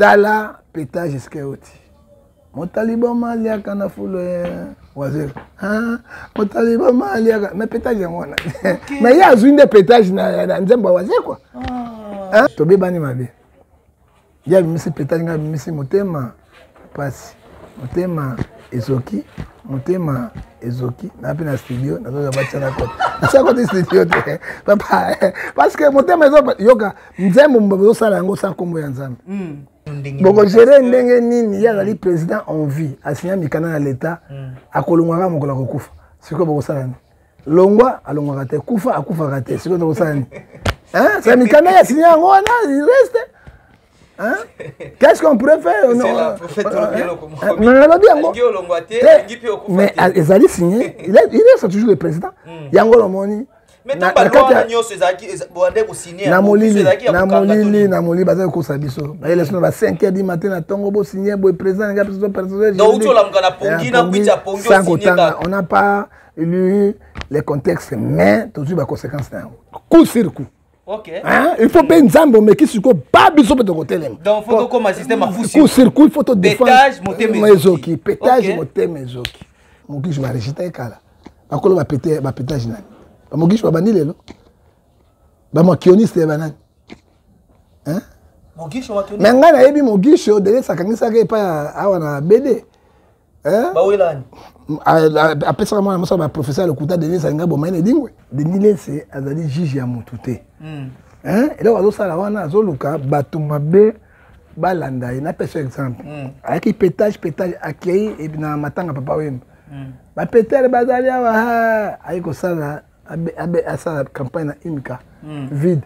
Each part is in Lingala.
tala pétage eskeoti motaliba malia kana fulo wazir mon taliba malia mais pétage ngona mais ya zunde pétage na nzemba wazir quoi to bebani mabe ya misi pétage nga misi motema pasi motema ezoki na pena studio na zo bacha na kota asa kota studio te papa parce que motema ezo yoka nzembo mbazo sala yango sa kombo ya nzambe boko gérer ndenge nini ya la président en vie asigna mikana na l'état akolongwa mokola kokufa siko boko sala ni longwa alongwa te kufa akufa te siko boko sala ni ça mikana ya signa ngona il reste. Hein? Qu'est-ce qu'on pourrait faire? C'est la prophète mais Ezali signé, il est toujours le président. Yango Lomoni. Mais tant que signé, Namoli, baza ko sabiso. Ba élection ba 5h du matin na tongo bo signé bo président nga personnel. Donc tu la mkana pongi na kuita pongi signé. On n'a pas lu les contextes mais toujours ba conséquences na. Coup sur coup. Okay. Hein? Il faut bien nzambo mais qui suko pas biso pe de côté là. Donc faut comme un système à foutre. Coup circuit faut te défendre. Pétage monter mezoki, pétage monter mezoki. Moki je va rejeter kala. Bakolo ba péter ba pétage na. Ba moki je ba bandi lelo. Ba mo kioniste ba nani. Hein? Moki je wa kioniste. Mais ngana yebi moki je de ça kangisa ke pa awa na BD. Hein? Ba welani. Après ça moi ça ba professeur le kuta de ça nga bo maine dingwe. Denis c'est azali juge ya mutute. Hein? Et là, on a ça wana azoluka batumabe balanda ina pese exemple. Aki pétage akei et na matanga papa wem. Ba péter bazali wa ayiko sala abe asa campagne na imika vide.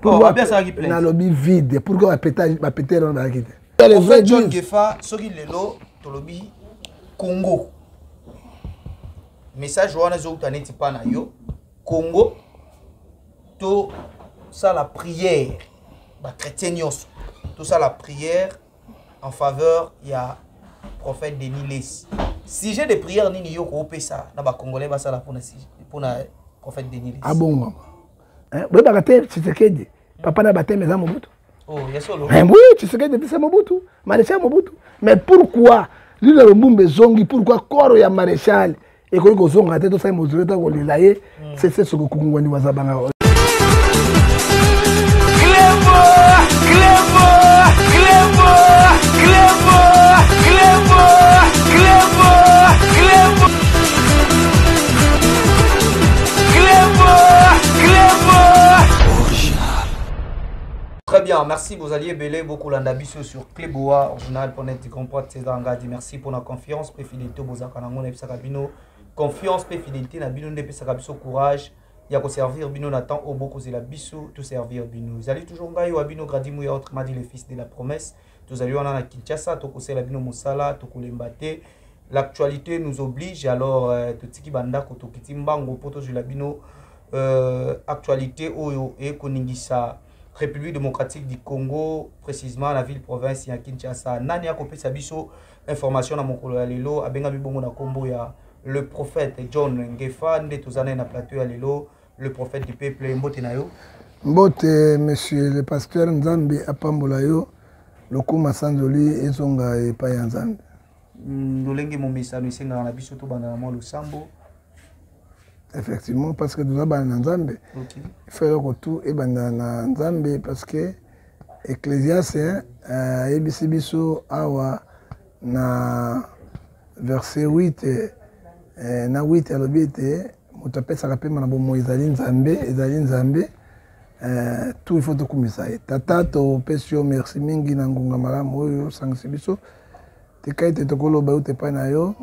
Pourquoi bien ça qui plaît? Na lobby vide. Pourquoi ba péter on ba kite? En fait John Gefa soki lelo to lobby Congo. Message wana zo utaneti pa na yo Congo tout ça la prière bah chrétien tout ça la prière en faveur il y a prophète Denis Les si j'ai des prières nini yo ko pesa na ba congolais ba ça la pour na prophète Denis Les ah bon hein oui ba kate Tshisekedi papa na bateme za Mobutu oh ya solo oui Tshisekedi c'est Mobutu maréchal Mobutu mais pourquoi lui le mbumbe zongi pourquoi koro ya maréchal et que les gens ont tout ça mesuré dans le laye c'est ce que Kungwani wazabanga Très bien, merci vous alliez belé beaucoup l'andabiso sur Cléboa original pour net comprendre ces angadi merci pour la confiance et fidélité bozakanango na bisakabino confiance et fidélité na bino ndepesa kabiso courage ya ko servir bino na temps au beaucoup c'est la biso tout servir bino vous allez toujours ngayo abino gradimu ya autrement dit le fils de la promesse tous allez on a Kinshasa to ko la bino mosala to ko lembate l'actualité nous oblige alors totiki banda ko to kitimbango poto la bino actualité oyo e koningisa République démocratique du Congo, précisément la ville province ya Kinshasa. Nani a kopé sa biso information na mokolo ya lelo abenga bibongo na kombo ya le prophète John Ngefa nde tozana na plateau ya lelo le prophète du peuple mbote na yo. Mbote monsieur le pasteur Nzambe apambola yo lokuma sanzoli ezonga epa ya Nzambe. Lolenge mo message isenga na biso to banda na mo lo sambo. Effectivement, parce que nous avons un Nzambe. Il faut le retour et un Nzambe parce que Ecclésiaste, Ebisibiso, Awa, na verset 8, na 8, à l'obéité, Moutapé Sarapé, Manabomo, Ezali Nzambe, tout il faut te commissaire. Tata, to pesio, merci mingi, Nangunga Malamu, Sangsibiso, Tekaite Tokolo, Baoute Panayo.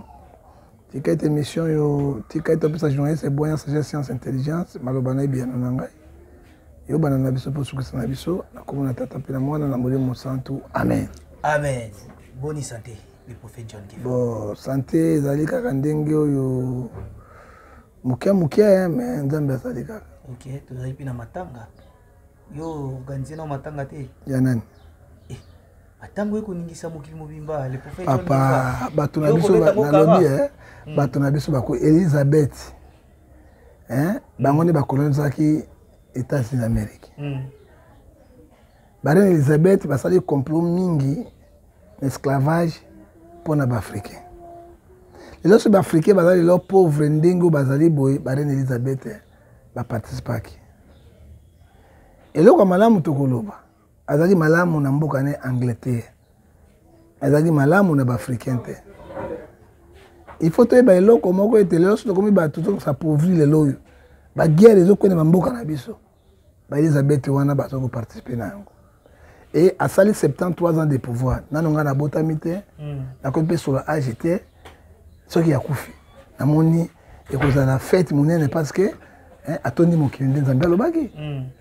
Tika ite mission yo tika ite pesa journée c'est bon sagesse science intelligence malobana bien na ngai yo bana na biso pour sukusa na biso na komona tata pena mwana na molimo santu amen amen bonne santé le prophète John Gefa bon santé ezali kaka ndenge oyo mukia mais Nzambe azali kaka OK tozali pina matanga yo ganzina matanga te ya nani atango ekoningisa mokili mobimba le prophète John Gefa papa batuna biso na lobi batuna biso bako Elizabeth hein bango ne bakolonizaki États-Unis d'Amérique Reine Elisabeth basali complot mingi esclavage pour les Africains. Et lorsque les Africains basali leur pauvre ndingo basali boy Reine Elisabeth ba participer. Et là comme malamu tokoloba azali malamu na mboka ne Angleterre. Azali malamu na ba Africain te. Il faut que les gens qui étaient là, tout ça pauvrir les lois. La guerre, les gens qui ont été Elisabeth wana bazo participer na yango. Et à sali 73 ans de pouvoir, nanonga na botamité, na kopé sur la AGT, ce qui a koufi. Na moni et cause la fête monene parce que atoni mokinde nzambe lobaki.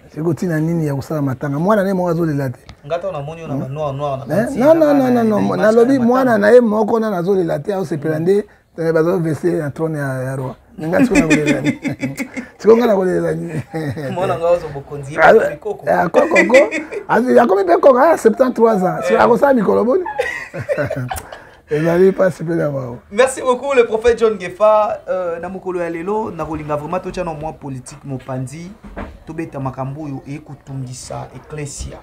C'est que na nini ya kusala matanga. Mwana ne mwazo lelate. Ngata na moni na noir non, na lobi mwana na ye moko na nazo lelate au sepelande. Bazo vese na trône ya roi. Nga siko na kolelani. Siko nga na kolelani. Mwana nga ozo bokonzi koko. Koko. Azi yakomi pe koko 73 ans. Si akosa mikolo boni. Merci beaucoup le prophète John Gefa na mokolo ya lelo na kolinga vraiment to tchana moi politique mopandi to beta makambo yo e kutungisa ecclesia.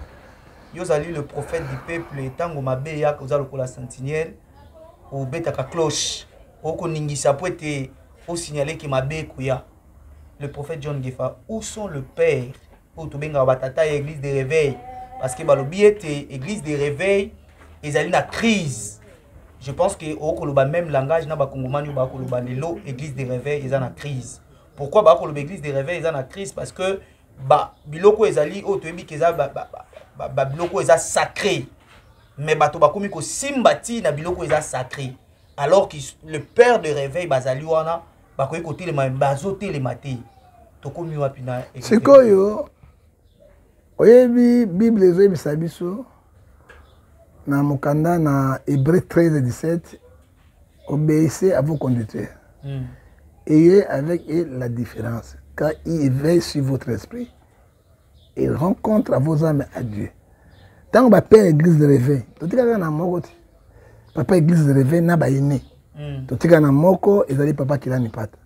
Yo zali le prophète du peuple tango mabe ya ko za lokola sentinelle ou beta ka cloche. Oko ningisa po ete o signaler que mabe kuya. Le prophète John Gefa, où sont le père pour to benga batata église de réveil parce que balobi ete église de réveil ezali na crise. Je pense que au koloba même langage na ba kongomani ba koloba lelo église de réveil ezana crise. Pourquoi ba koloba église de réveil ezana crise parce que ba biloko ezali o toyebi keza ba biloko eza sacré. Mais bato ba komi ko simbati na biloko eza sacré. Alors que le père de réveil bazali wana ba koyi ko telema bazo telema te. To komi wapi na c'est quoi yo? Oyebi Bible ezo bisabiso. Na mokanda na Hébreux 13-17, obéissez à vos conducteurs. Ayez avec eux la différence, car ils veillent sur votre esprit. Ils rencontrent à vos âmes à Dieu. Tant que papa église de réveil, tout le monde a moko. Papa église de réveil n'a pas aimé. Tout le monde a moko et zali papa qui l'a ni pata.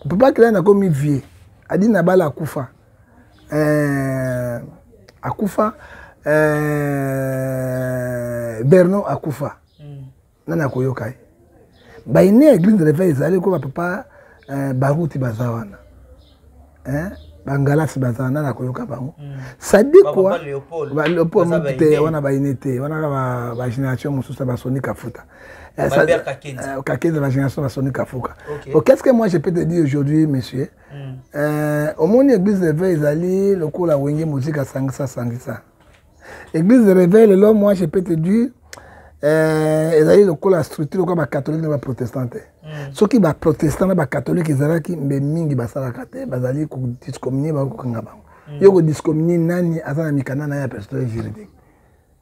Papa qui l'a na comme vieux. A dit na bala akufa. Akufa. Bernon akufa nana koyokai ba ine église de réveil ezali ko papa baruti bazawana bangalasi bazana na koyoka bango sadi quoi ba Léopold te wana ba inete wana ba génération mususa ba Sonic Kafuta Kakenza la génération ba Sonic Kafuka. Qu'est-ce que moi je peux te dire aujourd'hui monsieur au monde église de réveil ezali lokola wenge musique sangisa. Église de réveil, là, moi, je peux te dire, ils ont la structure comme les catholiques et les protestants. Ceux qui sont protestants et les catholiques, ils ont qui mingi basala kate, basali ko discommunier ba ko kangaba. Yo ko discommunier nani azana mikana na ya pasteur juridique.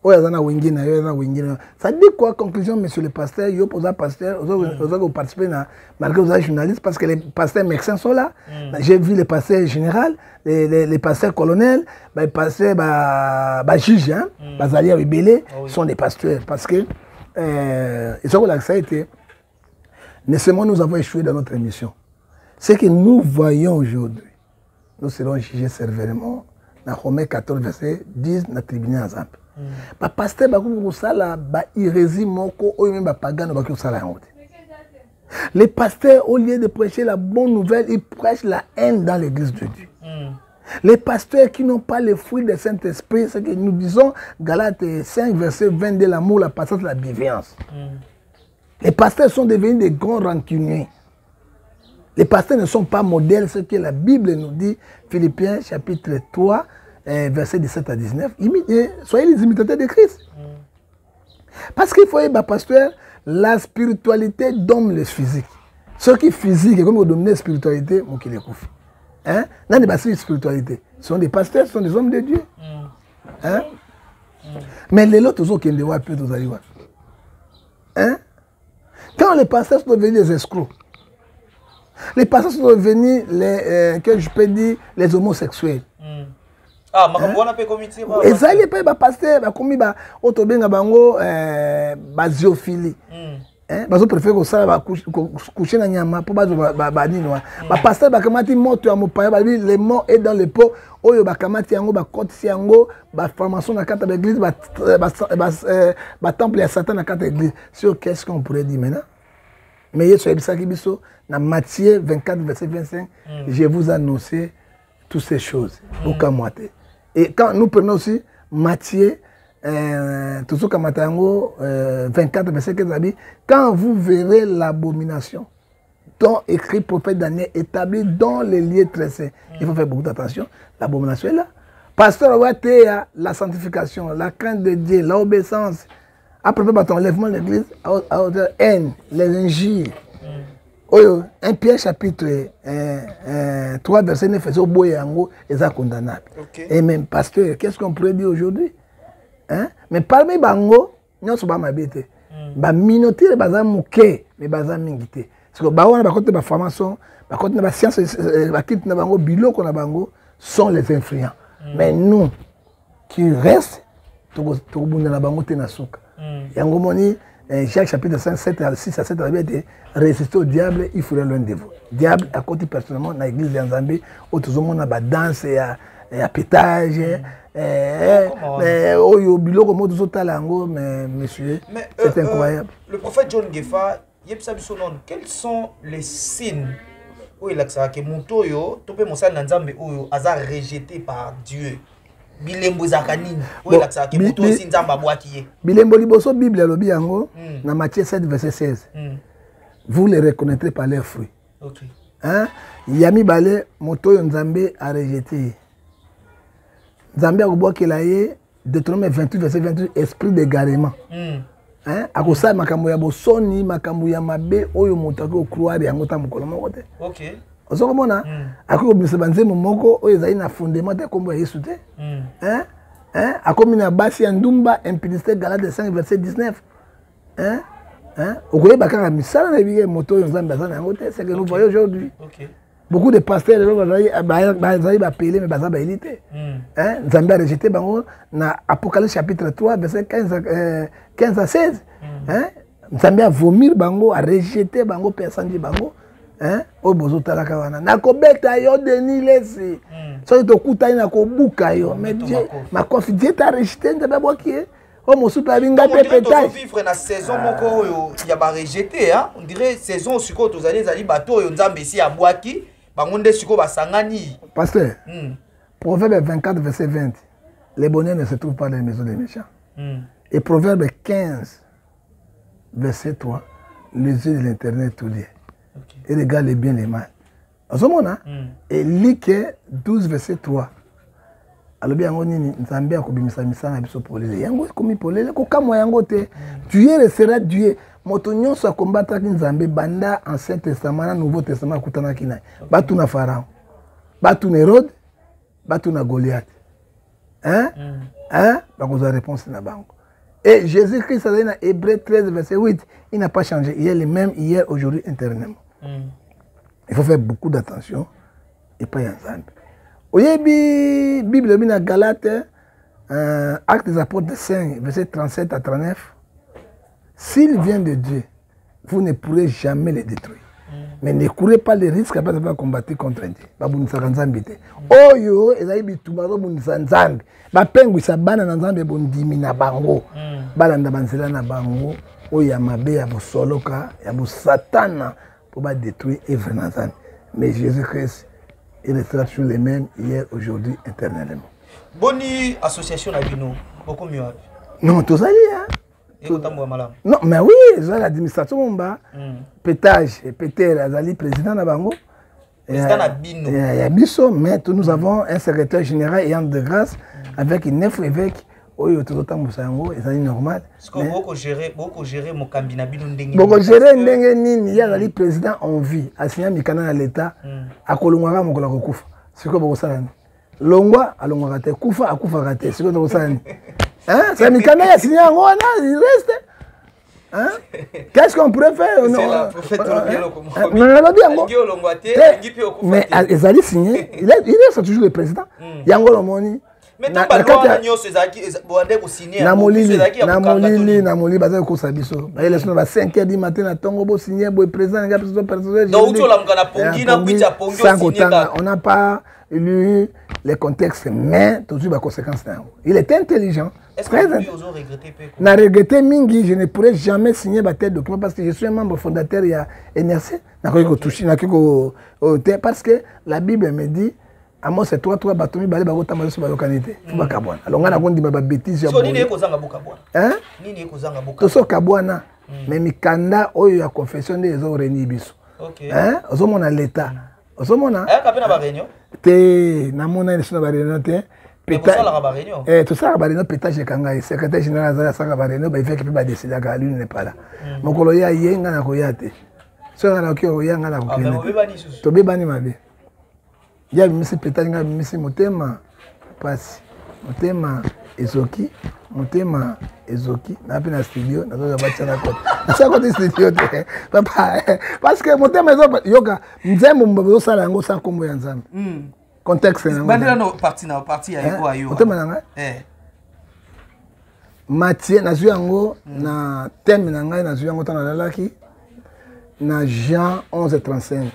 O azana wengine yo azana wengine. Ça dit quoi conclusion monsieur le pasteur, yo posa pasteur, vous participer na malgré vous êtes journaliste parce que les pasteurs médecins sont là. J'ai vu les pasteurs général, les pasteurs colonels, les pasteurs juges hein, bazali rebelle sont des pasteurs parce que ils ont là ça a été nécessairement nous avons échoué dans notre émission. Ce que nous voyons aujourd'hui, nous serons jugés sévèrement dans Romains 14 verset 10 dans le tribunal ensemble. Ba pasteur ba ko sala ba hérésie moko o même ba pagano ba ko sala yango. Les pasteurs au lieu de prêcher la bonne nouvelle, ils prêchent la haine dans l'église de Dieu. Les pasteurs qui n'ont pas les fruits du Saint-Esprit, c'est que nous disons Galates 5 verset 22 l'amour, la patience, la bienveillance. Les pasteurs sont devenus des grands rancuniers. Les pasteurs ne sont pas modèles, ce que la Bible nous dit, Philippiens chapitre 3 verset 17 à 19, soyez les imitateurs de Christ. Parce qu'il faut être pasteur, la spiritualité domine le physique. Ce qui est physique, comme vous dominez la spiritualité, vous qui les couvre. Hein? Dans les spiritualité, ce sont des pasteurs, ce sont des hommes de Dieu. Hein? Mais les autres, ils ont qui ont peu de arriver. Hein? Quand les pasteurs sont devenus des escrocs, les pasteurs sont devenus les, que je peux dire, les homosexuels. Ah, makabwana pe comité ba. Ezali pe ba pasteur ba komi ba otobenga bango ba zoophilie. bazo préfère ko sala coucher na nyama po bazo ba nino ba pasteur ba kamati moto ya mopaya ba le mort est dans le pot oyo ba kamati yango ba kotisi yango ba formation na kata l'église ba temple ya Satan na kata l'église. Sur qu'est-ce qu'on pourrait dire maintenant? Mais Yesu ebisaki biso na Matthieu 24 verset 25, je vous annoncé toutes ces choses. Aucun moité. Et quand nous prenons aussi Matthieu 24 verset 15, quand vous verrez l'abomination dont écrit prophète Daniel établi dans les lieux très saints, il faut faire beaucoup d'attention. L'abomination est là. Pasteur Ouatea, la sanctification, la crainte de Dieu, l'obéissance. Après ton lèvement de l'église, à hauteur haine, les injures. Un Pierre chapitre 3 verset 9, c'est au boyango, et ça condamnable. Et même pasteur, qu'est-ce qu'on pourrait dire aujourd'hui? Mais parmi bango, nous sommes pas m'habiter. Ba minorité baza muke, mais baza mingité. Parce que ba wana ba côté ba formation, ba côté ba science, ba kit na bango biloko na bango sont les influents. Mais nous qui reste to bunda na bango te na suka. Yango moni Jacques chapitre 5 7 à 6 à 7 a dit résister au diable, il faudrait loin de vous. Diable à côté personnellement dans l'église de Nzambe, où tout le monde a ba danse et à pétage. Oyo biloko mo tout talango mais monsieur c'est incroyable. Le prophète John Gefa yebisa biso non, quels sont les signes où il a que mutoyo topé mosala Nzambe oyo aza rejeté par Dieu? Bilembo zakanini où il a que mutoyo si Nzamba boaki. Bilembo liboso Bible lobi yango na Matthieu 7 verset 16. Vous les reconnaîtrez par leurs fruits. OK. Yami balé mutoyo Nzambe a rejeté. Nzambe a kobwakela ye Deutéronome 28 verset 28 esprit d'égarement. Akosala makambo ya bosoni makambo ya mabe oyo moto akokroire yango ta mokolo moko te. OK. Ozokomona akobimisa banzembo moko oyo ezali na fondement te kombo ya Yesu te. Akomi na basi ya ndumba impudicité Galates 5 verset 19. Okoyeba kaka misala na biye moto oyo Nzambe azana yango te, c'est que nous voyons aujourd'hui. OK. Beaucoup de pasteurs bazali appelés mais baza ba élité. Nzambe a rejeté bango na Apocalypse chapitre 3 verset 15 à 16. Nzambe a vomir bango, a rejeté bango, personne dit bango. O bozo talaka wana. Na kobeta yo Denis lesi. So to kuta na kobuka yo. Mais Dieu ma confiance t'a rejeté Nzambe boki. O mosupa binga pepeta. Vivre na saison moko yo ya ba rejeté on dirait saison siko tozali zali bato yo Nzambe si ya boaki. Pasteur, Proverbe 24, verset 20, les bonheurs ne se trouvent pas dans les maisons des méchants. Et Proverbe 15, verset 3, les yeux de l'Éternel tout liés. Et regarde les biens et les mal. En ce moment, et Luc 12, verset 3. Alors bien, on dit, Nzambe a kobimisa misana biso polele. Yango komi polele ko kamwa yango te. Dieu restera Dieu. Moto nyonso akombataki Nzambe banda Ancien Testament na Nouveau Testament akutanaki na. Batu na Pharaon. Batu na Hérode, batu na Goliath. Bakoza réponse na bango. Et Jésus-Christ dans Hébreux 13 verset 8, il n'a pas changé. Il est le même hier, aujourd'hui, éternellement. Il faut faire beaucoup d'attention et pas Nzambe. Oyebi Bible na Galates Actes des Apôtres 5 verset 37 à 39. S'il vient de Dieu, vous ne pourrez jamais les détruire. Mais ne courez pas les risques après avoir combattu contre Dieu. Babunisa Nzambe te. Oyo ezali bitumba zo bunisa Nzambe. Ba pengwisa bana na Nzambe bondimi na bango. Balanda banzela na bango oyo ya mabe ya bosoloka ya bosatana pour ba détruire œuvre na Nzambe. Mais Jésus-Christ il restera toujours les mêmes hier, aujourd'hui, éternellement. Boni association à Bino, beaucoup mieux. Non, tout ça y non, mais oui, l'administration, pétage, Peter Azali, président de Bango. Président à Bino. Il y a Bisso, mais nous avons un secrétaire général ayant de grâce avec 9 évêques. Oui, tout le temps, c'est normal. Est-ce que beaucoup gérer mon cabinet Bino beaucoup gérer Ndengenini, il y a le président en vie, a signé Mikana à l'État, à Kolongara, mon collègue Koufa. C'est quoi ça? Longwa, à Longwa, Koufa, à Koufa, c'est quoi ça? C'est Mikana a signé en Rwanda, il reste. Qu'est-ce qu'on pourrait faire? Mais Ezali signé, il reste toujours le président. Yango Lomoni. Mais tant que loi nyo Cezaki boande ko signer na molili baza ko sabiso ba élection ba 5h du matin na tongo bo signer bo président nga personnel donc tu la mkana pongi na picha pongi signer on n'a pas lu les contextes mais toujours les conséquences. Il est intelligent. Est-ce que vous avez regretté? Na regretté mingi, je ne pourrais jamais signer ma tête document parce que je suis un membre fondateur il y a NRC. Parce que la Bible me dit à moi c'est toi batomi balé bagota maso ba lokanité. Faut pas kabwana. Alors ngana kondi ba bêtise ya. So nini eko zanga bokabwana? Hein? Nini eko zanga bokabwana? To so kabwana. Mais mikanda oyo ya confession des oreni biso. OK. Hein? Ozomona l'état. Ozomona? Eh kapena ba réunion? Te na mona ni sona ba réunion te. Tout ça, le pétage est secrétaire général de la Sagabarino, il fait que pas décider à l'une n'est pas là. Mon coloya yenga na koyate. So na ko yanga na ko. To be bani mabe. Ya misi pétage nga misi motema passe. Motema ezoki, motema ezoki. Na pe na studio, na zo ba tsana ko. Na sa ko studio te. Papa parce que motema ezoki yoka nzembo mbo sala yango sa kombo ya nzambe. Contexte bandela no parti ya eko ayo otemananga Matthieu nazu yango na thème na ngai nazu yango tana lalaki na Jean 11:35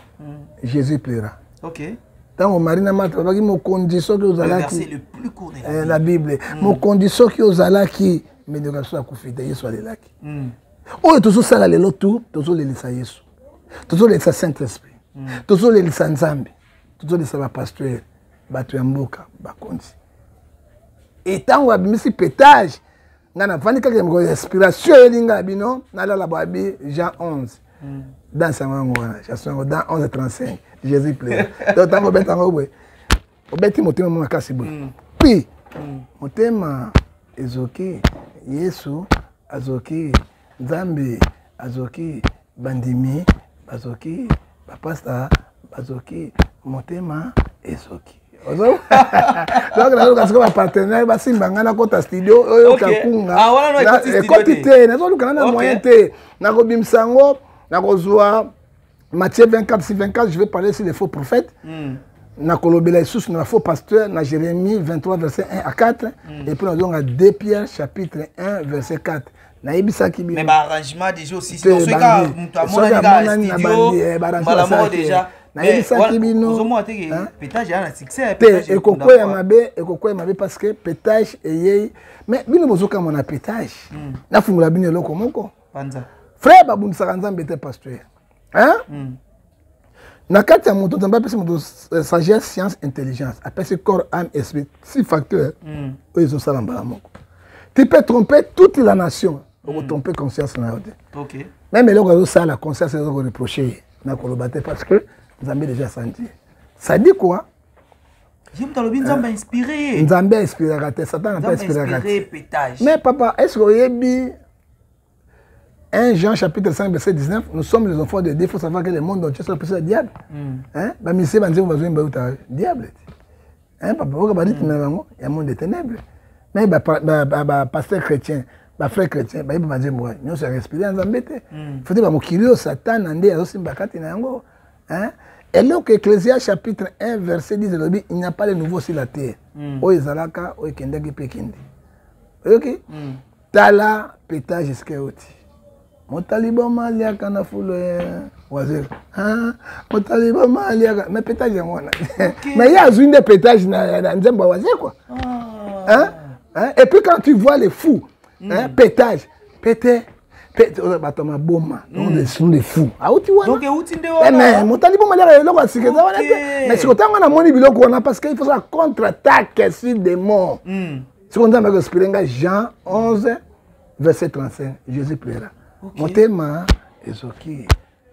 Jésus plaira. OK. Tango Marina Martha baki mo condition que ozalaki c'est le plus court de la Bible mo condition que ozalaki mais de ka so akufite Yesu alelaki oyo tozo sala lelo tout tozo lelisa Yesu tozo lelisa Saint-Esprit tozo lelisa Nzambe tout ça va pasteur batu ya mboka bakonzi et tango abimisi pétage ngana fani kaka mko inspiration elinga bino na la babi Jean 11 dans sa mango chanson dans 11:35 Jésus plaît donc tango betango bwe obeti motema mo makasi bwe puis motema ezoki Yesu azoki Nzambe azoki bandimi azoki bapasta azoki motema ezoki donc là parce que ma partenaire ba simba ngana kota studio oyo kakunga ekoti te nazo lukana na moyen te na ko bimsango na ko zwa Matthieu 24:24 je vais parler sur les faux prophètes na kolobela Yesus na faux pasteur na Jérémie 23:1-4 et puis on a 2 Pierre chapitre 1:4 na ibisaki bi mais ba arrangement déjà aussi c'est ce cas mtamona ni studio malamo déjà mais ozomo te que pétage a succès pétage ekokoya mabe parce que pétage eyei mais bino bozoka mona pétage na fungula bino loko moko panza frère babundisaka Nzambe te pasteur hein na kati ya moto Nzambe apesi moto sagesse science intelligence apesi corps âme esprit 6 facteurs oyo ezosala mbala moko tu peux tromper toute la nation ou tromper conscience na yo te OK même eloko ezosala la conscience ezoko reprocher na koloba te parce que Nzambe déjà senti. Ça dit quoi? J'aime dans le bien Nzambe inspiré. Nzambe inspiré, Satan n'a pas inspiré. Pétage. Mais papa, est-ce que vous avez dit 1 Jean chapitre 5 verset 19, nous sommes les enfants de Dieu, il faut savoir que le monde entier sont le diable. Hein? Bah monsieur va dire vous avez diable. Hein papa, vous avez dit il y a un monde de ténèbres. Mais bah pasteur chrétien, bah frère chrétien, bah il va dire moi, nous sommes respirés Nzambe te. Faut dire bah mon kirio Satan ande azosimba kati na yango. Hein? Et donc, Ecclésias chapitre 1, verset 10, il n'y a pas de nouveau sur la terre. O Ezalaka, o Ekendagi Pekindi. Ok? Tala, pétage, eskeoti. Motalibo malia kana fulo wazir. Hein? Motalibo malia, mais pétage en moi. Mais il y a une de pétage dans Nzemba wazir quoi. Hein? Et puis quand tu vois les fous, hein? Pétage, pété. Batoma boma donc sont des fous auti wana donc auti nde wana mais motali boma la eloko sikeza wana te mais sikotanga na moni biloko wana parce qu'il faut ça contre-attaque sur des morts si on dit que spirenga Jean 11 verset 35 Jésus plaira motema ezoki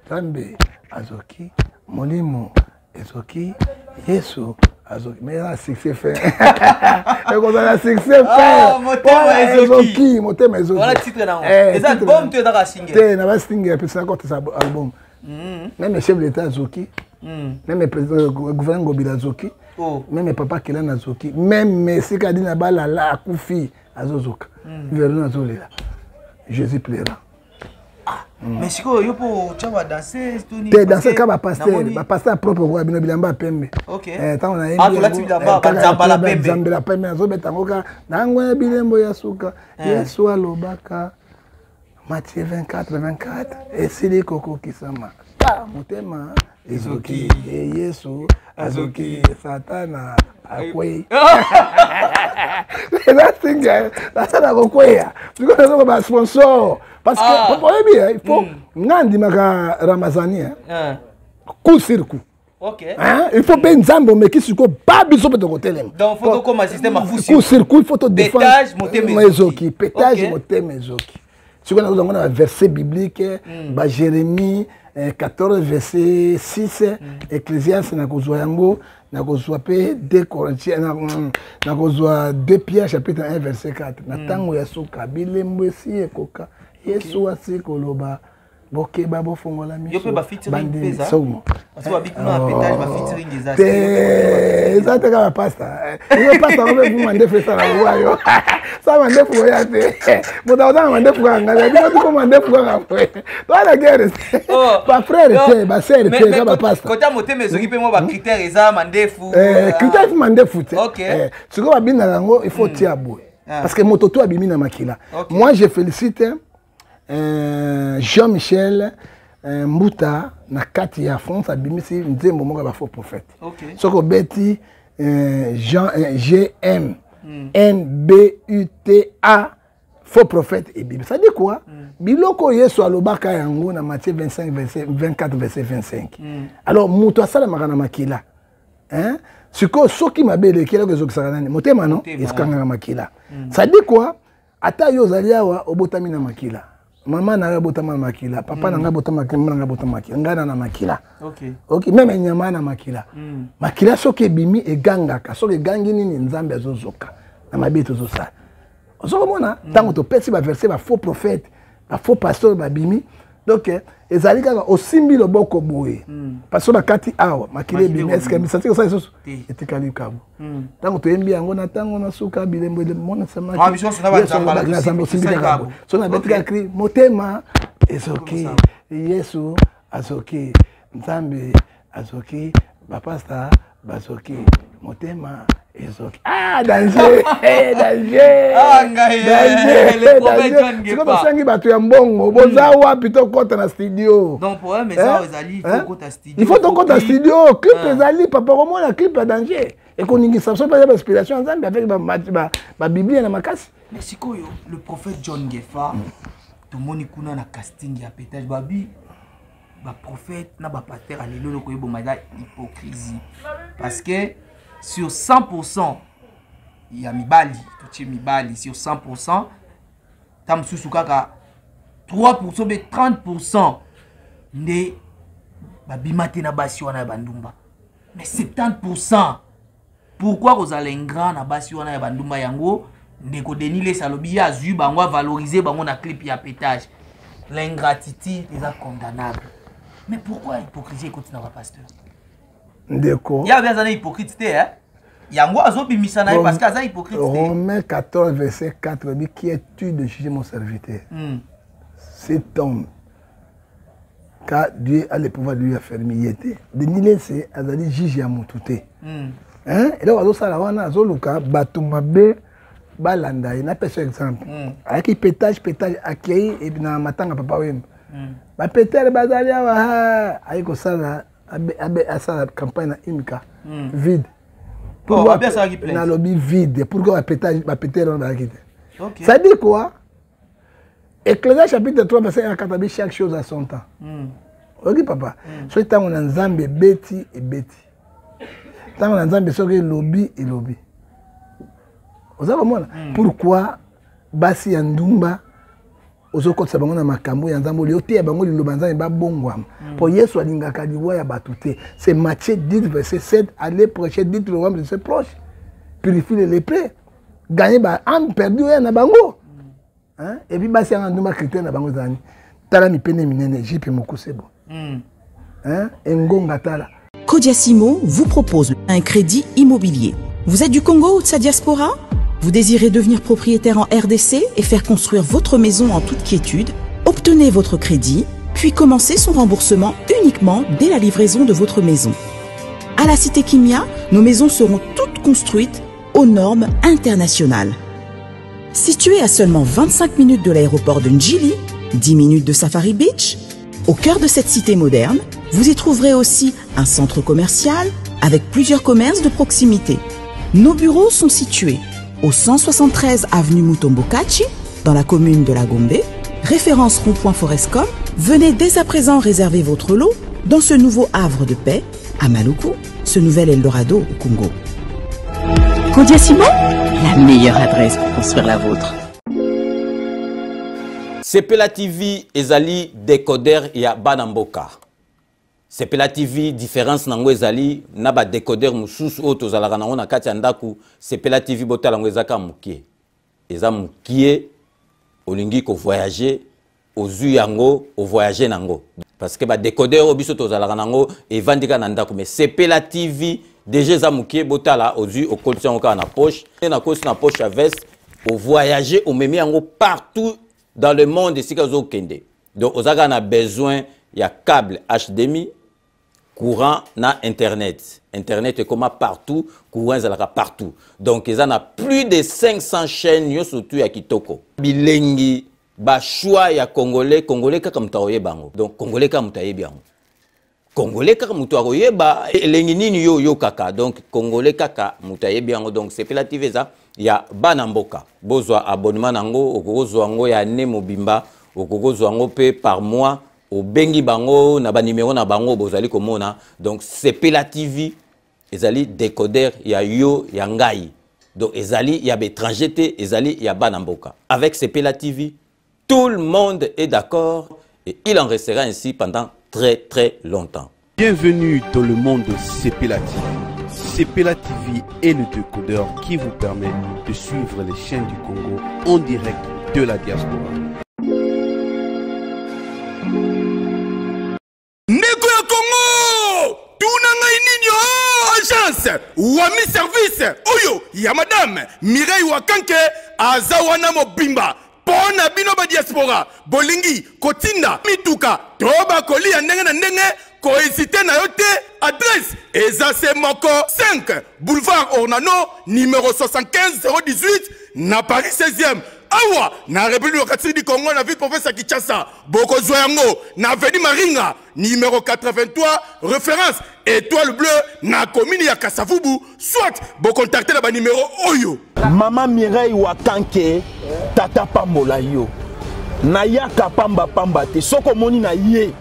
Nzambe azoki molimo ezoki Yesu azoki mais là succès fait et quand on a succès fait motema ezoki motema ezoki voilà titre na eza album tu da single te na ba single puis ça côté ça album même le chef de l'état azoki même le président gouverneur Ngobila azoki même papa Kelana azoki même Messi Kadina bala la akufi azozoka vernon azolela Jésus plaira Mais si yo po tchaba danser toni. Te danser ka ba pasteur propre ko bino bilamba pembe. OK. Tant on a Ah to lati bilamba ba zambala pembe. Zambala pembe zo betango ka nangwe bilembo ya suka. Yesu alobaka Matthieu 24 et sili koko kisama. Motema ezoki Yesu azoki Satana akwe. That thing Satana akwe. Because that's my sponsor. Parce que il faut ngandi maka Ramazani coup sur coup. OK. Il faut pas nzambo mais qui suko pas biso de côté là. Donc faut comme un système à fousi. Coup sur coup il faut te défendre. Pétage motema ezoki, pétage motema ezoki. Si on a un verset biblique, Jérémie 14, verset 6, Ecclésiaste, na kozwa pe 2 Corinthiens, na kozwa 2 Pierre, chapitre 1, verset 4. Na tango ya suka, bilembo esi ekoka, Yesu asi koloba, bokeba bofongola miso. Yo pe ba featuring pesa. Somo. Parce que bikuna pétage ba featuring des astres. Ça te ka pasta. Yo pasta on veut vous demander faire ça la voix yo. Ça mande pour ya te. Moda on mande pour ngala, bi ko mande pour ngala. Toi la guerre. Ba frère te, ba sœur te, ça ba pasta. Kota motema ezoki pe mo ba critère eza mandefu. Critère mandefu te. OK. Ce ko ba bina lango, il faut tia boy. Parce que moto to abimi na makila. Moi je félicite Jean-Michel Mbuta na kati ya France abimisi nzembo moko ba faux prophète. Soko beti GM NBUTA faux prophète et Bible. Ça dit quoi? Biloko Yesu alobaka yango na Matthieu 25 verset 24 verset 25. Alors muto asala makana makila. Hein? Siko soki mabele kila ko zokisaka nani? Motema non? Eskanga makila. Ça dit quoi? Ata yo zaliawa obotami na makila. Maman n'a pas de makila, papa n'a pas de makila, ngana na makila. OK, même nyama na makila. Makila soki bimi e gangaka, soki gangi nini nzambe azozoka. Na mabeto zo sa. Ozoko mona tango to pesi ba verset ba faux prophète, ba faux pasteur ba bimi. Donc ezali kaka osimbi loboko boye. Parce que bakati awa makile bimi est-ce que misati ko sa esoso etikali kabu. Tango to yembi yango na tango na suka bilembo de mona sama. Ah biso na ba zambala na sambo simbi kabu. So na betika kri motema ezoki Yesu azoki nzambe azoki ba pastor bazoki motema ezoki. Ah danger, danger. Ah ngai. Le prophète John Gepa. Siko sangi batu ya mbongo, boza wapi to kota na studio. Donc pour mais ça ezali il faut kota studio. Il faut to kota studio, clip ezali papa comment la clip danger. Et qu'on y ça pas d'inspiration ensemble avec ma Bible na makasi. Mais sikoyo le prophète John Gepa to moni kuna na casting ya pétage babi ba prophète na ba pasteur alelo ko yebo maza hypocrisie. Parce que sur 100%, il y a Mibali, tout Mibali, sur 100%, tam susukaka 3% mais 30% ne babimate na basi wana bandumba. Mais 70%, pourquoi vous allez grand na basi wana bandumba yango ndeko denile salobi ya zu bango valoriser bango na clip ya pétage. L'ingratitude est condamnable. Mais pourquoi hypocrisie continue na pasteur? Ndeko. Il y a bien des hypocrites, hein? Il y a moi qui misana parce qu'il y a des hypocrites. Romains 14, verset 4 dit qui es-tu de juger mon serviteur? Cet homme, car Dieu a le pouvoir de lui affermir. Il était. De Nile, c'est Azali juge à mon touté. Hein? Et là, on a ça là, on a Zoluka, Batumabe, Balanda, il n'a pas ce exemple. Avec pétage, accueilli, et bien, matanga papa Wem. Ba pétage, Bazalia, avec ça là. À sa campagne imika vide. Pourquoi na lobby vide? Pourquoi pétage dans la guide? Ça dit quoi? Ecclésiaste chapitre 3 verset 4 chaque chose à son temps. OK papa. So tant on nzambe beti et beti. Tant on nzambe so lobby et lobby. Vous avez comment? Pourquoi basi ya ndumba ozokotsa bango na makambo ya nzambo liote bango liloba nzambe ba bongwama pour Yesu alingaka liwa ya batute. C'est Matthieu 10 verset 7, allez prêcher dites le royaume de ses proches, purifier les lépreux, gagner ba âme perdue na bango. Hein? Et puis basi ya ndumba critère na bango zani tala mipene minene jipe mokusebo. Hein? Engonga tala. Codiasimo vous propose un crédit immobilier. Vous êtes du Congo ou de sa diaspora? Vous désirez devenir propriétaire en RDC et faire construire votre maison en toute quiétude? Au Obtenez votre crédit, puis commencez son remboursement uniquement dès la livraison de votre maison. À la Cité Kimia, nos maisons seront toutes construites aux normes internationales. Située à seulement 25 minutes de l'aéroport de Njili, 10 minutes de Safari Beach, au cœur de cette cité moderne, vous y trouverez aussi un centre commercial avec plusieurs commerces de proximité. Nos bureaux sont situés au 173 avenue Mutombokachi, dans la commune de La Gombe, référence rond-point Forescom. Venez dès à présent réserver votre lot dans ce nouveau havre de paix à Maluku, ce nouvel Eldorado au Congo. Kodiasimo, la meilleure adresse pour construire la vôtre. Sepela TV ezali décodeur ya Banamboka. Sepela TV différence nango ezali na ba décodeur mususu o tozalaka nango na kati ya ndaku. Sepela TV botala ngo ezaka mukie. Eza mukie olingi ko voyager ozu yango o voyager nango. Parce que ba décodeur obiso tozalaka nango evandika na ndaku mais Sepela TV déjà eza mukie botala ozu o kolisa ngo na poche na kosi na poche à veste o voyager o memi yango partout dans le monde ici kazo kende. Donc on a besoin il y a câble HDMI, courant na internet. Internet est comme partout, courant est partout. Donc ils en a plus de 500 chaînes yo surtout ya kitoko. Bilengi ba choix ya congolais kaka mutaoye bango. Donc congolais kaka mutaye bango. Congolais kaka mutaoye ba elengi nini yo kaka. Donc congolais kaka mutaye bango. Donc c'est relative ça. Ya Banamboka bozwa abonnement nango okozwa ngo ya ne mobimba okozwa ngo pe par mois au bengi bango na ba numéro na bango bozali komona. Donc Sepela TV ezali décodeur ya yo ya ngai. Donc ezali ya étranger te ezali ya Banamboka. Avec Sepela TV tout le monde est d'accord et il en restera ainsi pendant très longtemps. Bienvenue dans le monde de Sepela TV. Sepela TV est le décodeur qui vous permet de suivre les chaînes du Congo en direct de la diaspora. Ndeko ya Congo, tuna ngai nini agence Wami service oyo ya madame Mireille Wakanke azawana mobimba pona bino ba diaspora bolingi kotinda mituka toba kolia ndenge na ndenge kohésité na yote adresse Ezase Moko 5 boulevard Ornano numéro 75 018 na Paris 16e awa na République du Congo na ville province ya Kinshasa boko zoyango na avenue Maringa numéro 83 référence étoile bleue na commune ya Kasavubu soit bo contacter na ba numéro oyo Maman Mireille Wakanke tata pambola yo na yaka pamba te soko moni na ye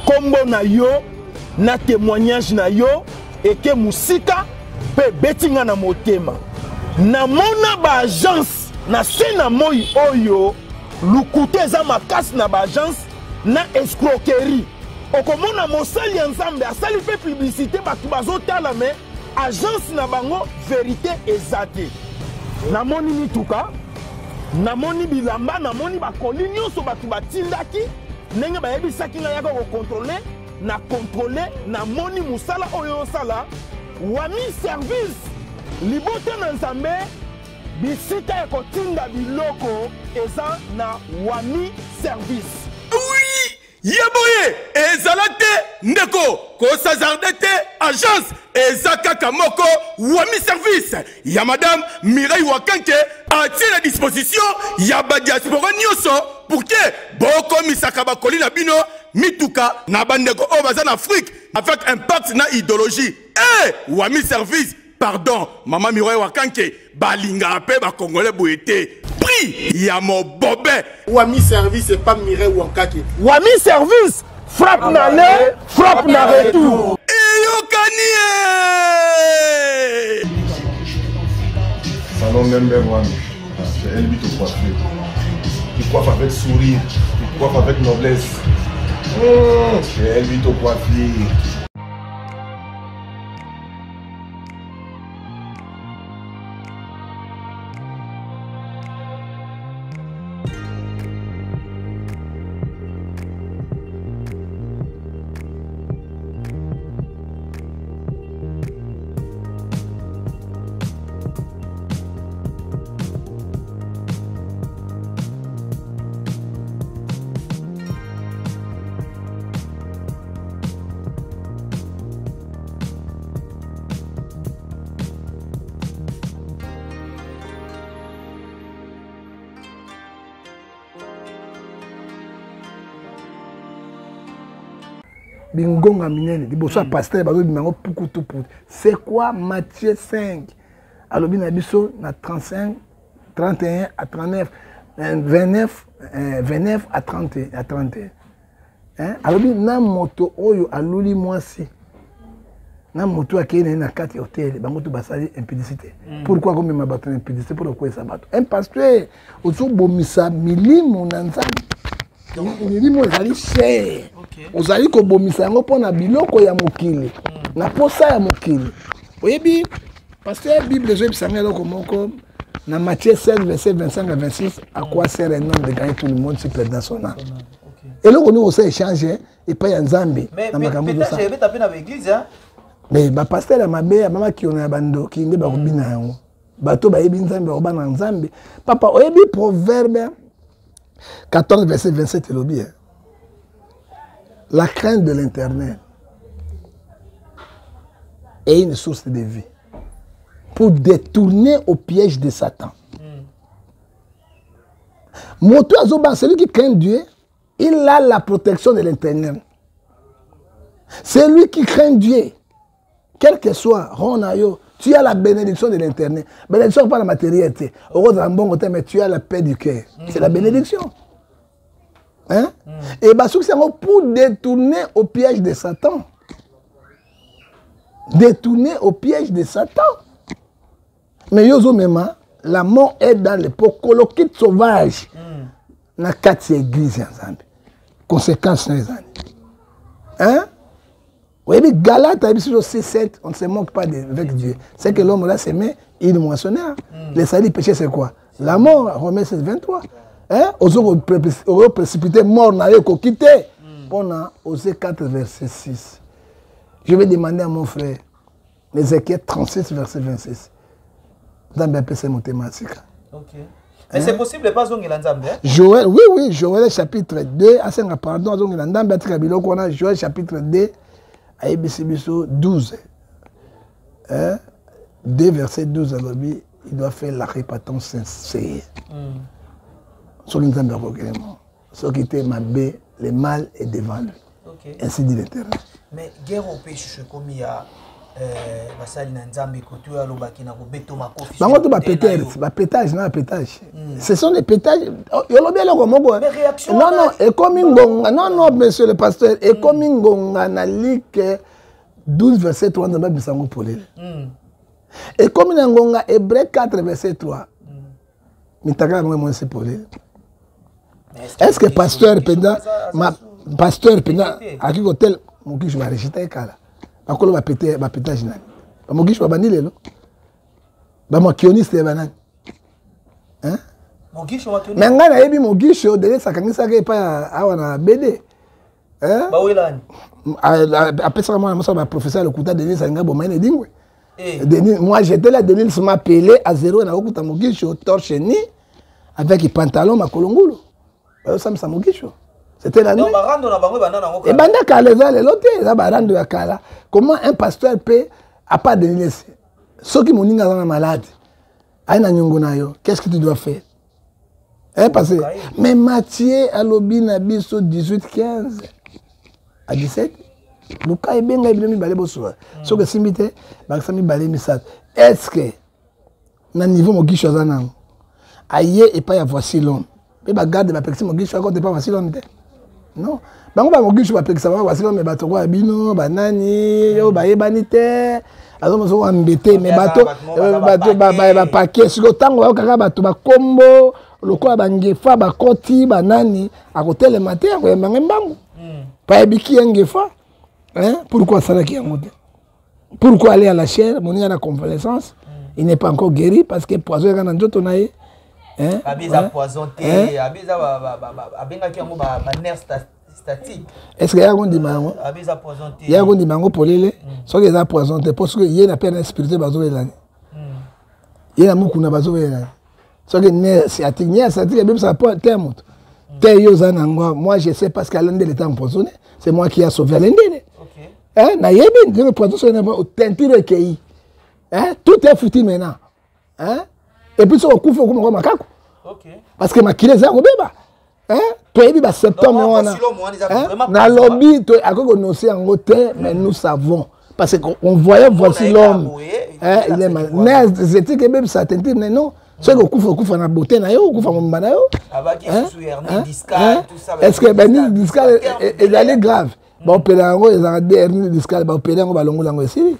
kombo na yo na témoignage na yo eke musika pe betinga na motema na mona ba agence na sena moi oyo lukute za makasi na ba agence na escroquerie okomona mosali ya nzambe asali pe publicité batu bazotala me agence na bango vérité ezate na moni mituka na moni bilamba na moni bakoli nyonso batu batindaki ndenge bayebisaki ngai yaka kokontrole na kontrole na moni musala oyo osala Wami service libota na nzambe bisika ya kotinda biloko eza na Wami service. Oui, yaboye ezalate ndeko kosazardete agence ezakaka moko Wami service ya madame Mireille Wakanke atie la disposition ya ba diaspora nyonso pour que boko misaka bakoli na bino mituka na bandeko o baza na Afrique avec impact na idéologie Wami service pardon maman Mireille Wakanke balinga pe ba congolais boyete prix ya mobobé Wami service et pas Mireille Wakanke. Wami service frappe na le frappe na retour. Salon Member One, c'est elle qui te coiffe. Tu coiffes avec sourire, tu coiffes avec noblesse. C'est elle qui te coiffe. bingonga minene liboso pasteur bazo bimango pukutu pukutu. C'est quoi Matthieu 5 alobi na biso na 35 31 à 39 29 à 31 hein alobi na moto oyo aluli mwasi na moto akene na kati hôtel bango to basali impudicité. Pourquoi comme ma bato impudicité pour quoi ça bato un pasteur ozo bomisa milimo na nzambe milimo ezali cher ozali ko bomisa yango pona biloko ya mokili na posa ya mokili oyebi pasteur Bible zo bisanga loko moko na Matthieu 16 verset 25 à 26 à quoi sert un homme de gagner tout le monde si perdant son âme. Et là on nous aussi échanger et pas en Zambie mais peut-être j'ai tapé dans l'église hein. Mais ba pasteur mabe mama ki ona bando ki nde ba kubina yango bato ba yebi nzambe ba na nzambe papa oyebi proverbe 14 verset 27 elobi la crainte de l'Éternel est une source de vie pour détourner au piège de Satan. Moto azoba celui qui craint Dieu il a la protection de l'Éternel. C'est lui qui craint Dieu. Quel que soit, tu as la bénédiction de l'Éternel. Bénédiction pas la matérialité. Mais tu as la paix du cœur. C'est la bénédiction. Hein? Et c'est pour détourner au piège de Satan. Détourner au piège de Satan. Mais yozo mema, la mort est dans les pokolokit sauvages. Na 4 églises ensemble. Conséquences dans les années. Hein? Oui, mais Galate, on ne se moque pas avec Dieu. C'est que l'homme là se met, il est moissonneur. Le salut péché, c'est quoi? La mort, Romains 16, 23. Hein? Aux précipité mort, n'a eu qu'au quitter. On a Osée 4, verset 6. Je vais demander à mon frère, Ézéchiel 36, verset 26. Dans un peu, c'est mon thématique. Ok. Mais c'est possible pas zongi l'ensemble. Joël, oui, Joël chapitre 2, pardon, zongi l'ensemble, Joël chapitre 2, ABC 12. 2 verset 12 alors il doit faire la répétition sincère. Sur l'ensemble réellement. Ce qui était ma baie, le mal est devant lui. Okay. Ainsi dit l'Éternel. Mais guerre au péché comme il y a basali na nzambe kotu ya lobaki na kobeto makofi. Bango to ba pétage na pétage. Ce sont des pétages. Yo lobi eloko moko. Non, et comme ngonga. Non, monsieur le pasteur, et comme ngonga na Luc 12 verset 3 nzambe bisango polele. Et comme ngonga Hébreux 4 verset 3. Mitaka moi moi c'est polele. Est-ce que pasteur pendant pasteur pendant à qui hôtel mon qui je vais rejeter kala. Akolo ba pétage nani. Ba mogisho ba bandile lo. Ba makioniste ba nani. Hein? Mogisho wa kioniste. Menga na yebi mogisho dele sakangisa ke pa awa na BD. Hein? Ba welani. Après ça moi ba professeur le kuta Denis Salinga bo maine dingwe. Denis moi j'étais là Denis m'appelait à 0 na okuta mogisho torche ni avec pantalon makolongulu. Ba ça me mogisho. C'était la nuit. Et banda kaleza le loté, la barando ya kala. Comment un pasteur peut à pas de laisser ceux qui moninga dans malade. Aina nyongo na yo, qu'est-ce que tu dois faire? Hein parce que mais Matthieu alobi na biso 18 15 à 17 Luka ebenga ibimi balé boso. Ce que simité, ba sami balé misat. Est-ce que na niveau mogisho za nango aye et pas ya voici l'homme. Et ba garde ba pexi mogisho quand pas voici l'homme. Non, bango ba mogisho ba pekisa ba wasilo me bato kwa bino banani yo ba yebanite azomo so ambete me bato ba paquet siko tango ba kaka bato ba kombo lokola bangefa ba koti banani akotele matin ko yemanga mbangu pa ebiki yengefa hein pourquoi ça là qui yango pourquoi aller à la chair moninga na convalescence il n'est pas encore guéri parce que poison kana nzoto na ye. Abiza poisonné, abiza abenga ki yango ba nerf statique. Est-ce que yango ndimango? Abiza poisonné. Yango ndimango polele, so que ça poisonné parce que yé na peine spirituel bazo elani. Yé na mukuna bazo elani. So que nerf sciatique, même ça pas terme. Teyo zanangwa, moi je sais parce qu'à l'endel était empoisonné, c'est moi qui a sauvé l'endel. OK. Hein, na yebi le poisson na teinture kei. Hein, tout est foutu maintenant. Hein? Et puis, on couvre comme un macaque. Parce que ma kilé, c'est un bébé. toyebi ba septembre wana na lobby to akoko noncer en hauteur mais nous savons parce qu'on voyait voici l'homme il est mal mais c'était que même ça tentait mais non c'est que kufa na beauté na yo kufa mamba na yo est-ce que ben discal est allé grave ba opérer ngo ils ont dernier discal ba opérer ngo ba longola ngo ici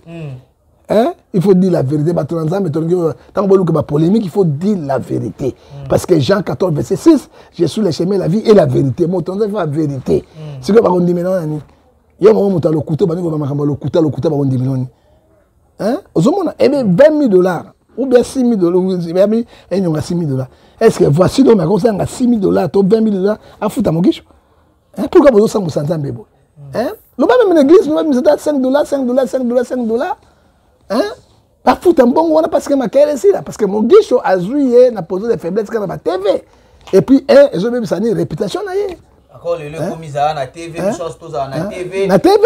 hein il faut dire la vérité ba transa mais tant que ba polémique il faut dire la vérité parce que Jean 14 verset 6 je suis le chemin la vie et la vérité mon transa fait la vérité c'est que ba on dit maintenant ni yo mo muta le couteau ba ni ko ba makamba le couteau ba on dit maintenant hein ozomona et bien $20,000 ou bien $6,000 et nous a $6,000 est-ce que voici donc comme ça on a $6,000 to $20,000 à foutre mon guiche hein pourquoi vous ça vous sentez beau hein le même l'église nous même c'est $5 hein pas foutre un bon on a parce que ma kéré ici là parce que mon guiche a joué na posé des faiblesses quand na TV et puis ils ont même ça une réputation là encore le commissaire na TV une chose tous na TV na TV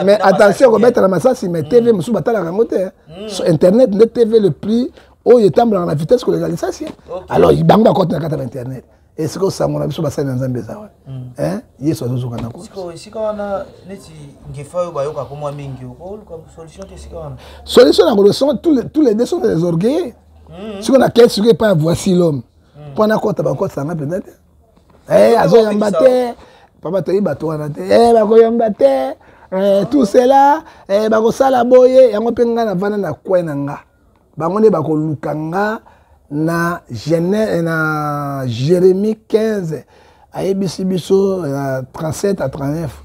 mais attention remettre la massage mais TV musu batala rangote sur internet le TV le prix au yetamble na vitesse que légalisation alors il banga compte na carte internet et ce que ça mon abiso basali na nzambe za hein yeso azozo kana ko siko wana neti ngefa yo bayoka ko mwa mingi ko solution te siko wana solution na ko tous les deux sont des orgueils siko na quel sujet pas voici l'homme pour na compte ba compte ça na peut-être azo yamba te papa toyi bato wana te bako yamba te tout cela bako sala boye yango pe nga na vana na kwe na nga bango ne bako lukanga na Jérémie 15 ayebisi biso 37 à 39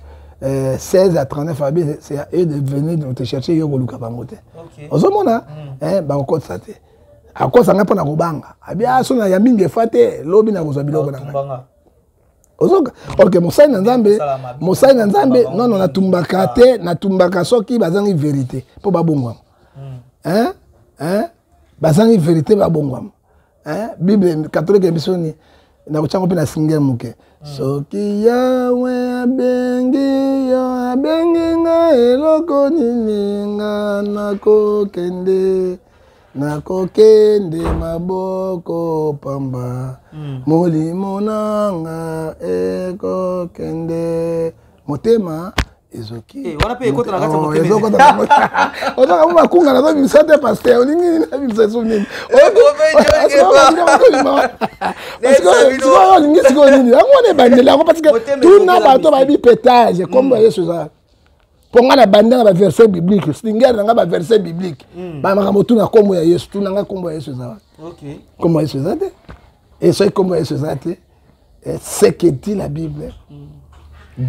16 à 39 c'est à eux de venir te chercher yo luka bango te ozomona bako kotsa te akosa nga pona kobanga abia so na yambinge fate lobi na kozwa biloko na nga ozoka ok mosai na nzambe non natumbaka te natumbaka soki bazangi vérité po babongwama bazangi vérité babongwama bible catholique biso ni na kochango pe na single muke soki yawe abengi nga eloko nini nga nakokende maboko pamba molimo nanga ekokende motema ezoki wana pe ekota na kati ya motema otoka mu makunga na zobi sante pasteur olingi na biso souvenir olingi siko nini yango ne bandela yango parce que tuna bato bayebi pétage comme Yesu za ponga na bandela ba verset biblique stinger na ba verset biblique ba makambo tuna kombo ya Yesu tuna nga kombo ya Yesu za OK kombo ya Yesu za te et ça kombo ya Yesu za te c'est que dit la Bible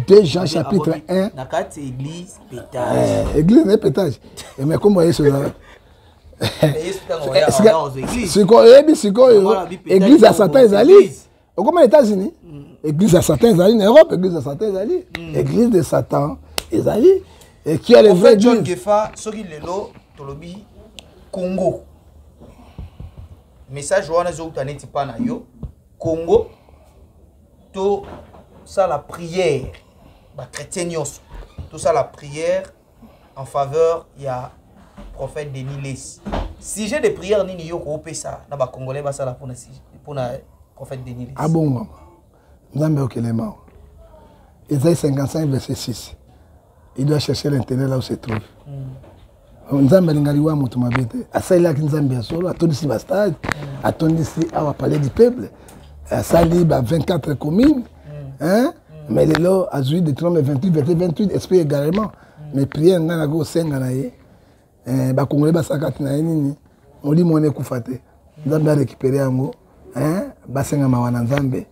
2 Jean chapitre 1 na kati église pétage église n'est pétage mais kombo ya Yesu za église à Satan ezali okoma États-Unis église à Satan ezali na Europe église à Satan ezali église de Satan ezali et qui a le vrai Dieu John Gefa soki lelo tolobi Congo message wana zo utaneti pa na yo Congo to ça la prière ba chrétien nyonso tout ça la prière en faveur il y a prophète Denis Les sujet de prière nini yo ko pesa na ba congolais ba sala pona prophète Denis Les abongo nzambe okelema Isaïe 55 verset 6 il doit chercher l'intérêt là où se trouve nzambe lingali wa mutu mabete asala ki nzambe ya solo atondisi ba stade atondisi awa palais du peuple asali ba 24 communes hein mais lelo azui de 28 verset 28 esprit également mais prière ngana go senga na ye ba congolais ba sakati na nini moli mone kufate nzambe récupérer yango ba senga mawana nzambe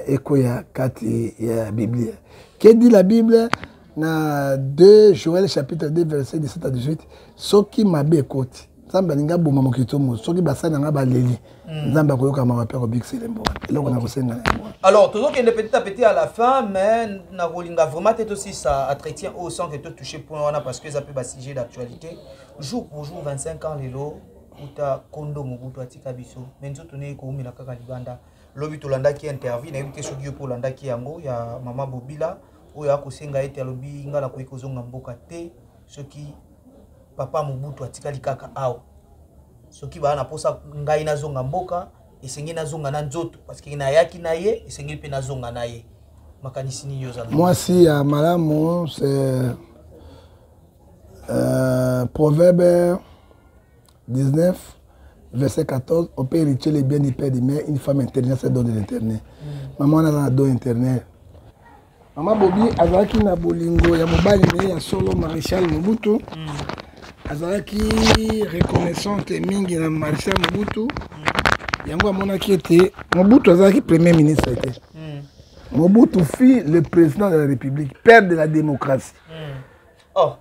ekoya kati ya Biblia que dit la Bible na 2 Joël chapitre 2 verset 17 à 18 soki mabe ekoti nzambe alinga boma mokito mo soki basali nga baleli nzambe akoyoka mawape ko bixele mbo eloko na kosenga na yango alors toujours qu'il est petit à petit à la fin mais na kolinga vraiment tête aussi ça entretien au sang que tout touché pour wana parce que ça peut ba sujet d'actualité jour pour jour 25 ans lelo uta kondo mobutu atika biso mais nzoto ne ko umila kaka libanda lobi tolanda ki interview na yebite soki pour landa ki yango ya mama Bobila oyo akosenga ete alobi ngala ko ikozonga mboka te soki papa Mobutu atikali kaka awo soki bana posa ngai nazonga mboka esengi nazonga na nzoto parce que nayaki na ye esengi pe nazonga na ye makanisi ni yo zala moi si ya malamu c'est Proverbe 19 verset 14 on peut hériter les biens du père du mère une femme intelligente c'est don de l'éternel maman on a don éternel maman Bobi azalaki na bolingo ya mobali ne ya solo Maréchal Mobutu azalaki reconnaissante mingi na Maréchal Mobutu yango amonaki ete Mobutu azalaki premier ministre ete Mobutu fut le président de la République, père de la démocratie. Oh,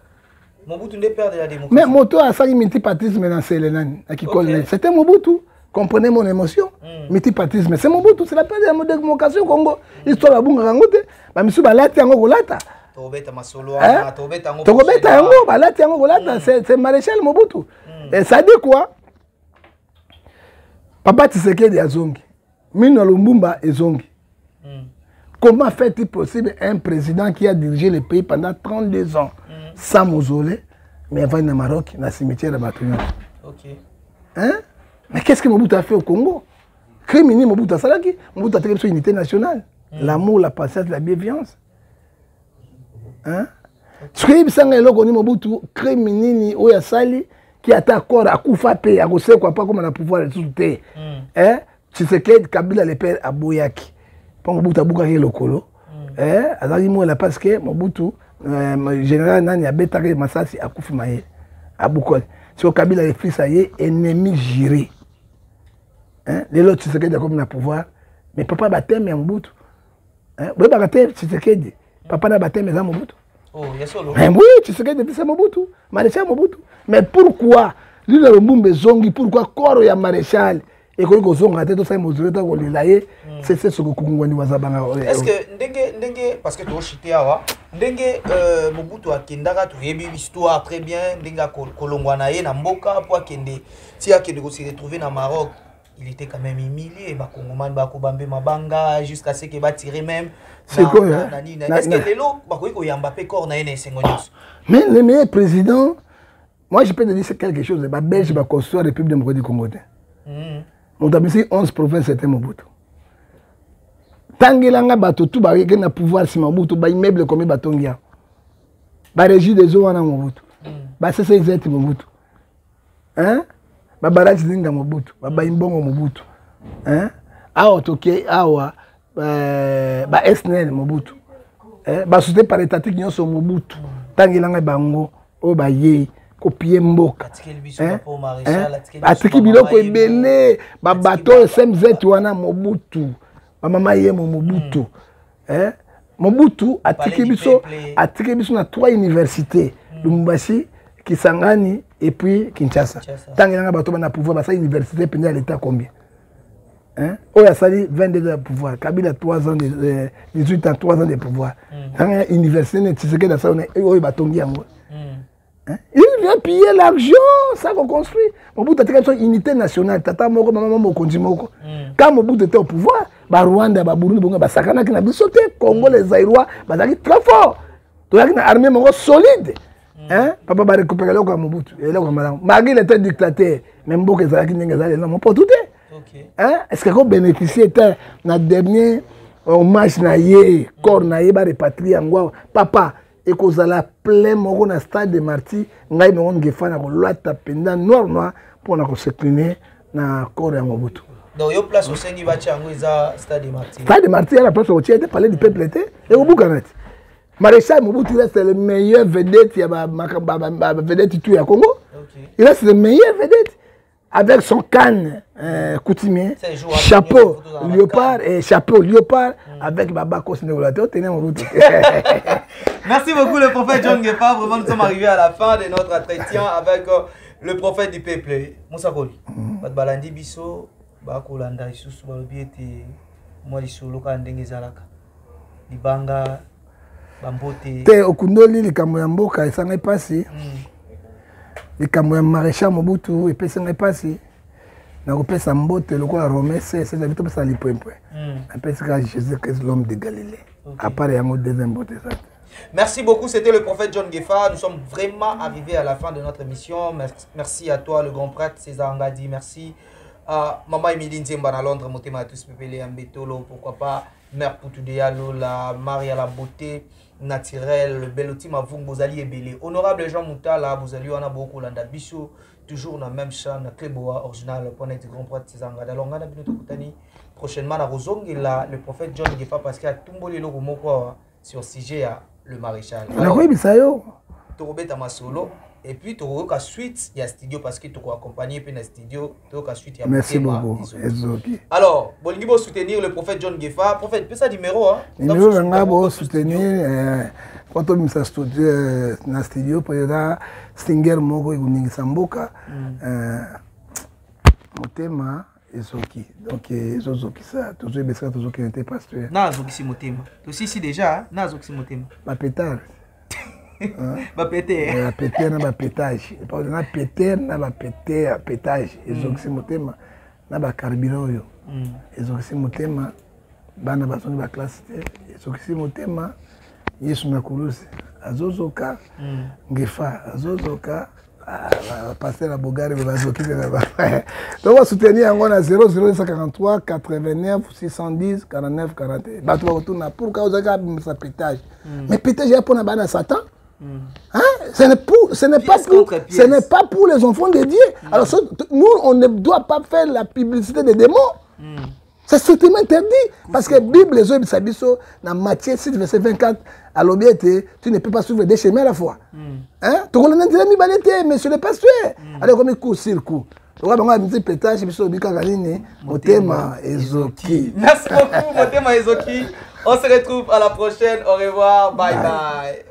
Mobutu n'est père de la démocratie. Mais Moto a sali multipartisme dans Célénan, c'était Mobutu. Comprenez mon émotion. Multipartisme, c'est Mobutu, c'est la père de la démocratie au Congo. Histoire de Bunga Rangote, mais monsieur Balati Yango Golata. Tobeta Masolo, Tobeta Yango, Balati Yango Golata, c'est Maréchal Mobutu. Et ça dit quoi? Papa Tshisekedi Azongi, Mino Lumbumba Ezongi. Comment fait-il possible un président qui a dirigé le pays pendant 32 ans sans mausolée, mais avant au Maroc, dans le cimetière de Batouillon? Hein? Mais qu'est-ce que Mobutu a fait au Congo? Criminel Mobutu a salaki, Mobutu a créé une unité nationale. L'amour, la patience, la bienveillance. Hein? Ce que je sais, Mobutu, criminel Oya Sali, qui a encore à Koufape, à Gosé, quoi, pas comme on a pouvoir le soutenir. Hein? Tu sais que Kabila le père à Boyaki. Mobutu abukaki lokolo azali mo la parce que Mobutu général nani abetaki masasi akufi maye abukoli so Kabila le fils aye ennemi juré lelo Tshisekedi comme na pouvoir mais papa bateme ya Mobutu boye bakate Tshisekedi papa na bateme za Mobutu yasolo oui Tshisekedi c'est Mobutu Maréchal Mobutu mais pourquoi lui le Mbumbe zongi pourquoi corps ya Maréchal et que les gens ont été tous les mots c'est ce que nous avons dit. Est-ce que parce que tu as chité awa ndenge Mobutu akendaka tu yebi histoire très bien ndenge kolongwana ye na mboka pour akende ti akende ko se retrouver na Maroc il était quand même humilié ba Congolais ba ko bambe mabanga jusqu'à ce que ba tirer même c'est quoi est-ce que lelo ba ko yamba pe corps na ye na sengo nyos mais le meilleur président moi je peux te dire c'est quelque chose ba belge ba construire la République démocratique du Congo. Mon tabisi 11 provinces c'était Mobutu. Tangelanga bato tout ba na pouvoir si Mobutu ba immeuble comme batongia. Ba régie des eaux wana Mobutu. Ba CCZ Mobutu. Hein? Ba barrage zinga Mobutu, ba imbongo Mobutu. Hein? Awa toke awa ba SNL Mobutu. Ba société paritatique nyonso Mobutu. Tangelanga bango o ba ye copier mboka atiki biloko ebele ba bateau SMZ wana Mobutu ba mama ye Mobutu Mobutu atiki biso na 3 universités Lubumbashi Kisangani et puis Kinshasa tangela bato na pouvoir ba sa université pendant l'état combien oya sali 22 ans de pouvoir Kabila 3 ans de 18 ans 3 ans de pouvoir tangela université ne tiseke da sa oyo batongi yango. Il vient piller l'argent, ça qu'on construit. Mobutu a une unité nationale. Tata Moko, maman Moko, Moko. Quand Mobutu était au pouvoir, Rwanda, Burundi, Sakana, qui n'a pas sauté, Congo, les Zaïrois, ils très fort. Donc, il y a une armée solide. Papa va récupérer le Mobutu. Malgré il était dictateur, même Mboka, ils n'ont pas tout. Est-ce qu'on bénéficie de la dernière hommage naïe, corps naïe, répatrié en papa? Et qu'on a la plein moko na stade de Marty ngai me on gefana ko lata penda noir pour na ko s'incliner na corps ya Mobutu. Donc yo place au sengi bachi yango eza stade de Marty. Stade de Marty à la place où tu étais parler du peuple était et au Bukanet. Maréchal Mobutu reste le meilleur vedette ya ba vedette tout ya Congo. Il reste le meilleur vedette avec son canne coutumier, chapeau léopard et chapeau léopard avec Baba Kosnegolateur tenait mon route. Merci beaucoup le prophète John Gefa. Vraiment nous sommes arrivés à la fin de notre entretien avec le prophète du peuple. Moussa Koli. Bat balandi biso ba kolanda isusu ba lobiete moi lisolo ka ndenge zalaka. Libanga bambote. Te okundoli likambo ya mboka esanga ipasi. Likambo ya Maréchal Mobutu epesanga ipasi. Na kopesa mbote lokola romese c'est la vite pesa lipwempwe. Apesaka Jésus-Christ l'homme de Galilée. À part yango deuxième mbote ça. Merci beaucoup, c'était le prophète John Gefa. Nous sommes vraiment arrivés à la fin de notre émission. Merci à toi, le grand prêtre César Ngadi. Merci Maman Emily Nzemba à Londres, Motema tous pepele Mbetolo, pourquoi pas Mère Poutou Diallo, la Marie à la beauté naturelle, le Beloti Mavoum, Bozali et Belé. Honorable Jean Moutala, Bozali, on a beaucoup l'anda Bichou, toujours dans la même chaîne, Kleboa, original, pour être grand poids de Tizanga. Alors, on a bien prochainement, à Rosong, le prophète John Gefa, parce qu'il a tombé le Romoko sur sujet à le maréchal. Alors, oui, mais ça y est. Tu as ma solo. Et puis, tu as suite, il y a studio parce que tu as accompagné puis dans studio, tu as suite. Merci beaucoup. Alors, Bolingi va soutenir le prophète John Gefa. Prophète, tu as numéro, hein? Numéro, on va soutenir. Quand on a studio dans le studio, pour Stinger Mogo et Guningi Samboka, Motema et Zoki. Donc, Zoki, ça, toujours Bessa, toujours qui n'était pas stué. Na Zoki Motema. Tu aussi ici déjà, na Zoki Motema. Ma pétard. Va péter. Va péter, na va pétage. Na péter, na va péter, pétage. Et Zoki Motema, na va carburant. Et Zoki Motema, bana basoni ba classe. Et Zoki Motema, Yesu na kurusi. Azozoka, Ngefa, Azozoka, passer la Bogare, Bazoki. Donc, on va soutenir en 00143 89 610 49 41. Bah, tu vas retourner pour cause de ça pétage. Mais pétage, il y a pour la banane Satan. Hein? Ce n'est pas pour les enfants de Dieu. Alors, nous, on ne doit pas faire la publicité des démons. C'est strictement interdit. Parce que la Bible, les hommes, dans Matthieu 6, verset 24, à l'obéité, tu ne peux pas suivre des chemins à la fois. Hein? Tu connais l'intérêt, mais ce n'est pas sûr. Alors, comme un coup sur coup. Tu vois, on a un petit pétage, Motema et Zoki. Merci beaucoup, Motema et Zoki. On se retrouve à la prochaine. Au revoir. Bye bye.